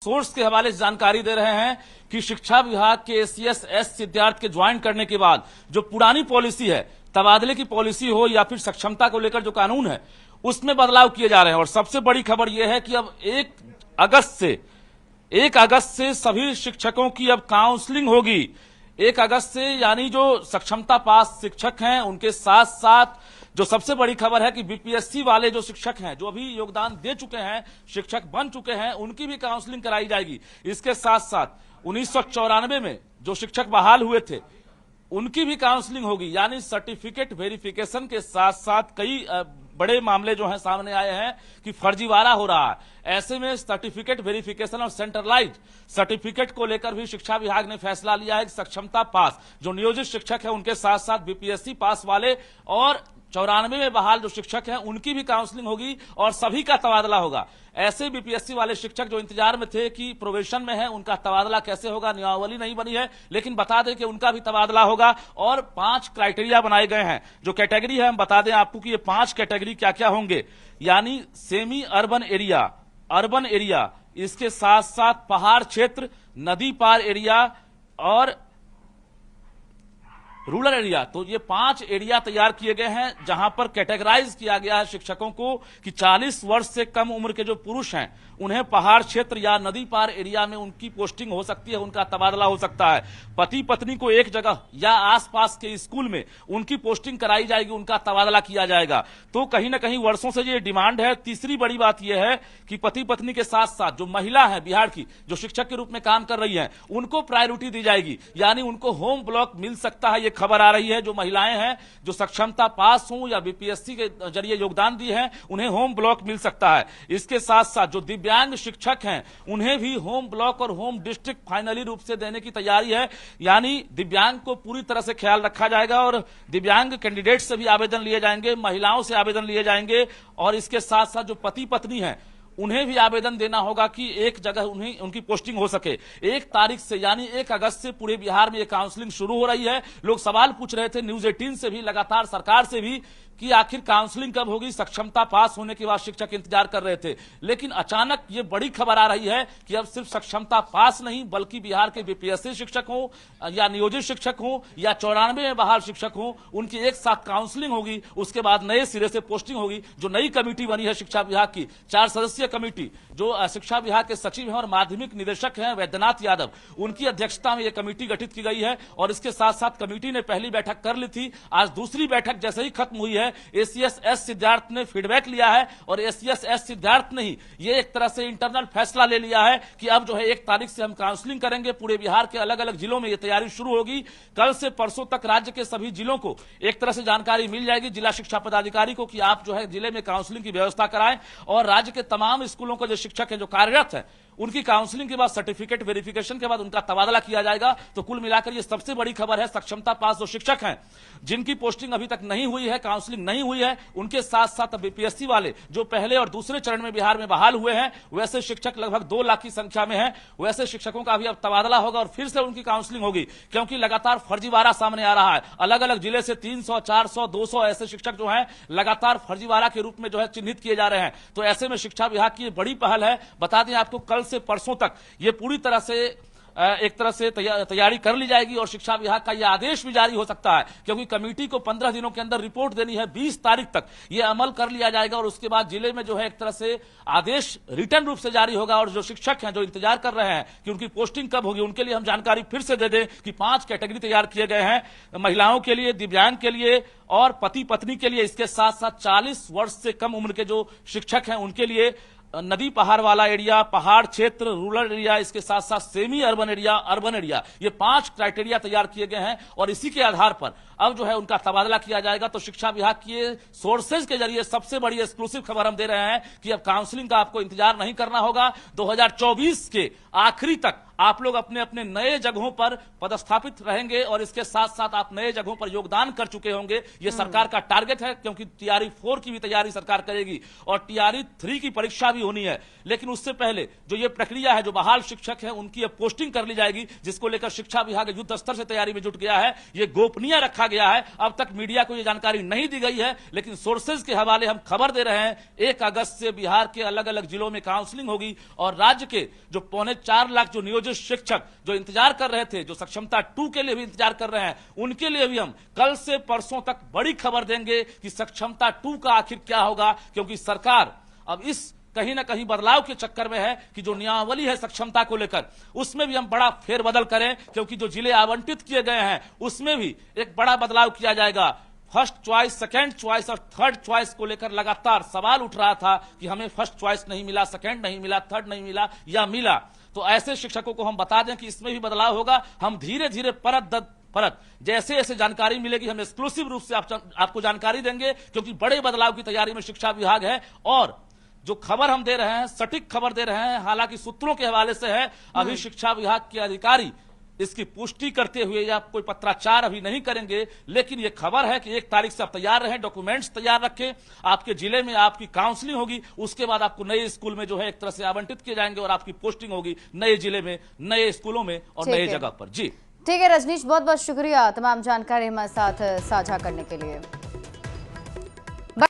Source के हवाले से जानकारी दे रहे हैं कि शिक्षा विभाग के एसीएस एस विद्यार्थी के ज्वाइन करने के बाद जो पुरानी पॉलिसी है, तबादले की पॉलिसी हो या फिर सक्षमता को लेकर जो कानून है, उसमें बदलाव किए जा रहे हैं। और सबसे बड़ी खबर यह है कि अब 1 अगस्त से सभी शिक्षकों की अब काउंसलिंग होगी। 1 अगस्त से, यानी जो सक्षमता पास शिक्षक हैं उनके साथ साथ जो सबसे बड़ी खबर है कि बीपीएससी वाले जो शिक्षक हैं, जो अभी योगदान दे चुके हैं, शिक्षक बन चुके हैं, उनकी भी काउंसलिंग कराई जाएगी। इसके साथ साथ 1994 में जो शिक्षक बहाल हुए थे उनकी भी काउंसलिंग होगी। यानी सर्टिफिकेट वेरिफिकेशन के साथ साथ कई बड़े मामले जो हैं सामने आए हैं कि फर्जीवाड़ा हो रहा है। ऐसे में सर्टिफिकेट वेरिफिकेशन और सेंट्रलाइज्ड सर्टिफिकेट को लेकर भी शिक्षा विभाग ने फैसला लिया है कि सक्षमता पास जो नियोजित शिक्षक है उनके साथ साथ बीपीएससी पास वाले और 94 में बहाल जो शिक्षक हैं उनकी भी काउंसलिंग होगी और सभी का तबादला होगा। ऐसे बीपीएससी वाले शिक्षक जो इंतजार में थे कि प्रोबेशन में है, उनका तबादला कैसे होगा, नियमावली नहीं बनी है, लेकिन बता दें कि उनका भी तबादला होगा। और 5 क्राइटेरिया बनाए गए हैं। जो कैटेगरी है हम बता दें आपको कि ये 5 कैटेगरी क्या क्या होंगे। यानी semi urban area, urban area, इसके साथ साथ पहाड़ क्षेत्र, नदी पार एरिया और रूरल एरिया। तो ये 5 एरिया तैयार किए गए हैं जहां पर कैटेगराइज किया गया है शिक्षकों को कि 40 वर्ष से कम उम्र के जो पुरुष हैं उन्हें पहाड़ क्षेत्र या नदी पार एरिया में उनकी पोस्टिंग हो सकती है, उनका तबादला हो सकता है। पति पत्नी को एक जगह या आसपास के स्कूल में उनकी पोस्टिंग कराई जाएगी, उनका तबादला किया जाएगा। तो कहीं ना कहीं वर्षों से ये डिमांड है। तीसरी बड़ी बात यह है कि पति पत्नी के साथ साथ जो महिला है बिहार की, जो शिक्षक के रूप में काम कर रही है, उनको प्रायोरिटी दी जाएगी। यानी उनको होम ब्लॉक मिल सकता है। ये खबर आ रही है जो महिलाएं हैं जो सक्षमता पास हों या बीपीएससी के जरिए योगदान दिए हैं उन्हें होम ब्लॉक मिल सकता है। इसके साथ साथ जो दिव्यांग शिक्षक हैं उन्हें भी होम ब्लॉक और होम डिस्ट्रिक्ट फाइनली रूप से देने की तैयारी है। यानी दिव्यांग को पूरी तरह से ख्याल रखा जाएगा और दिव्यांग कैंडिडेट से भी आवेदन लिए जाएंगे, महिलाओं से आवेदन लिए जाएंगे और इसके साथ साथ जो पति पत्नी हैं उन्हें भी आवेदन देना होगा कि एक जगह उन्हें उनकी पोस्टिंग हो सके। 1 तारीख से यानी 1 अगस्त से पूरे बिहार में ये काउंसलिंग शुरू हो रही है। लोग सवाल पूछ रहे थे न्यूज 18 से भी, लगातार सरकार से भी, कि आखिर काउंसलिंग कब होगी। सक्षमता पास होने के बाद शिक्षक इंतजार कर रहे थे, लेकिन अचानक ये बड़ी खबर आ रही है कि अब सिर्फ सक्षमता पास नहीं बल्कि बिहार के बीपीएससी शिक्षक हों या नियोजित शिक्षक हों या 94 में बहाल शिक्षक हों, उनकी एक साथ काउंसलिंग होगी। उसके बाद नए सिरे से पोस्टिंग होगी। जो नई कमेटी बनी है शिक्षा विभाग की, 4 सदस्यीय कमेटी, जो शिक्षा विभाग के सचिव हैं और माध्यमिक निदेशक हैं वैद्यनाथ यादव, उनकी अध्यक्षता में यह कमेटी गठित की गई है। और इसके साथ साथ कमेटी ने पहली बैठक कर ली थी। आज दूसरी बैठक जैसे ही खत्म हुई है, एसीएस एस सिद्धार्थ ने फीडबैक लिया है और एसीएस एस सिद्धार्थ ने ही ये एक तरह से इंटरनल फैसला ले लिया है कि अब जो है 1 तारीख से हम काउंसलिंग करेंगे। पूरे बिहार के अलग अलग जिलों में ये तैयारी शुरू होगी। कल से परसों तक राज्य के सभी जिलों को एक तरह से जानकारी मिल जाएगी जिला शिक्षा पदाधिकारी को कि आप जो है जिले में काउंसलिंग की व्यवस्था कराएं और राज्य के तमाम स्कूलों के जो शिक्षक हैं जो कार्यरत है उनकी काउंसलिंग के बाद सर्टिफिकेट वेरिफिकेशन के बाद उनका तबादला किया जाएगा। तो कुल मिलाकर ये सबसे बड़ी खबर है। सक्षमता पास जो शिक्षक हैं जिनकी पोस्टिंग अभी तक नहीं हुई है, काउंसलिंग नहीं हुई है, उनके साथ साथ बीपीएससी वाले जो पहले और दूसरे चरण में बिहार में बहाल हुए हैं, वैसे शिक्षक लगभग 2 लाख की संख्या में है, वैसे शिक्षकों का भी अब तबादला होगा और फिर से उनकी काउंसलिंग होगी। क्योंकि लगातार फर्जीवाड़ा सामने आ रहा है। अलग अलग जिले से 300, 400, 200 ऐसे शिक्षक जो हैं लगातार फर्जीवाड़ा के रूप में जो है चिन्हित किए जा रहे हैं। तो ऐसे में शिक्षा विभाग की बड़ी पहल है। बता दें आपको, कल से परसों तक ये पूरी तरह से एक तरह से तैयारी कर ली जाएगी और शिक्षा विभाग का यह आदेश भी जारी हो सकता है। क्योंकि कमेटी को 15 दिनों के अंदर रिपोर्ट देनी है। 20 तारीख तक यह अमल कर लिया जाएगा और उसके बाद जिले में जो है एक तरह से आदेश रिटर्न रूप से जारी होगा। और जो शिक्षक हैं जो इंतजार कर रहे हैं कि उनकी पोस्टिंग कब होगी, उनके लिए हम जानकारी फिर से दे दें कि 5 कैटेगरी तैयार किए गए हैं, महिलाओं के लिए, दिव्यांग के लिए और पति पत्नी के लिए। इसके साथ साथ 40 वर्ष से कम उम्र के जो शिक्षक हैं उनके लिए नदी पहाड़ वाला एरिया, पहाड़ क्षेत्र, रूरल एरिया, इसके साथ साथ semi urban area, urban area, ये 5 क्राइटेरिया तैयार किए गए हैं और इसी के आधार पर अब जो है उनका तबादला किया जाएगा। तो शिक्षा विभाग के सोर्सेज के जरिए सबसे बड़ी एक्सक्लूसिव खबर हम दे रहे हैं कि अब काउंसलिंग का आपको इंतजार नहीं करना होगा। 2024 के आखिरी तक आप लोग अपने अपने नए जगहों पर पदस्थापित रहेंगे और इसके साथ साथ आप नए जगहों पर योगदान कर चुके होंगे। ये सरकार का टारगेट है, क्योंकि टीआरई 4 की भी तैयारी सरकार करेगी और टीआरई 3 की परीक्षा भी होनी है। लेकिन उससे पहले जो ये प्रक्रिया है, जो बहाल शिक्षक है उनकी अब पोस्टिंग कर ली जाएगी, जिसको लेकर शिक्षा विभाग युद्ध स्तर से तैयारी में जुट गया है। ये गोपनीय रखा गया है, अब तक मीडिया को ये जानकारी नहीं दी गई है, लेकिन सोर्सेज के हवाले हम खबर दे रहे हैं। 1 अगस्त से बिहार के अलग अलग जिलों में काउंसलिंग होगी और राज्य के जो 4.25 लाख जो नियोजित शिक्षक जो इंतजार कर रहे थे, जो सक्षमता 2 के लिए भी इंतजार कर रहे हैं, उनके लिए भी हम कल से परसों तक बड़ी खबर देंगे कि सक्षमता 2 का आखिर क्या होगा। क्योंकि सरकार अब इस कहीं ना कहीं बदलाव के चक्कर में है कि जो नियमावली है सक्षमता को लेकर, उसमें भी हम बड़ा फेरबदल करें, क्योंकि जो जिले आवंटित किए गए हैं उसमें भी एक बड़ा बदलाव किया जाएगा। फर्स्ट चॉइस, सेकंड चॉइस और थर्ड चॉइस को लेकर लगातार सवाल उठ रहा था कि हमें फर्स्ट चॉइस नहीं मिला, सेकंड नहीं मिला, थर्ड नहीं मिला या मिला। तो ऐसे शिक्षकों को हम बता दें कि इसमें भी बदलाव होगा। हम धीरे धीरे परत जैसे जैसे जानकारी मिलेगी हम एक्सक्लूसिव रूप से आपको जानकारी देंगे, क्योंकि बड़े बदलाव की तैयारी में शिक्षा विभाग है। और जो खबर हम दे रहे हैं, सटीक खबर दे रहे हैं, हालांकि सूत्रों के हवाले से है, अभी शिक्षा विभाग के अधिकारी इसकी पुष्टि करते हुए या कोई पत्राचार अभी नहीं करेंगे। लेकिन यह खबर है कि 1 तारीख से आप तैयार रहें, डॉक्यूमेंट्स तैयार रखें। आपके जिले में आपकी काउंसलिंग होगी, उसके बाद आपको नए स्कूल में जो है एक तरह से आवंटित किए जाएंगे और आपकी पोस्टिंग होगी नए जिले में, नए स्कूलों में और नए जगह पर। जी ठीक है रजनीश, बहुत बहुत शुक्रिया तमाम जानकारी हमारे साथ साझा करने के लिए।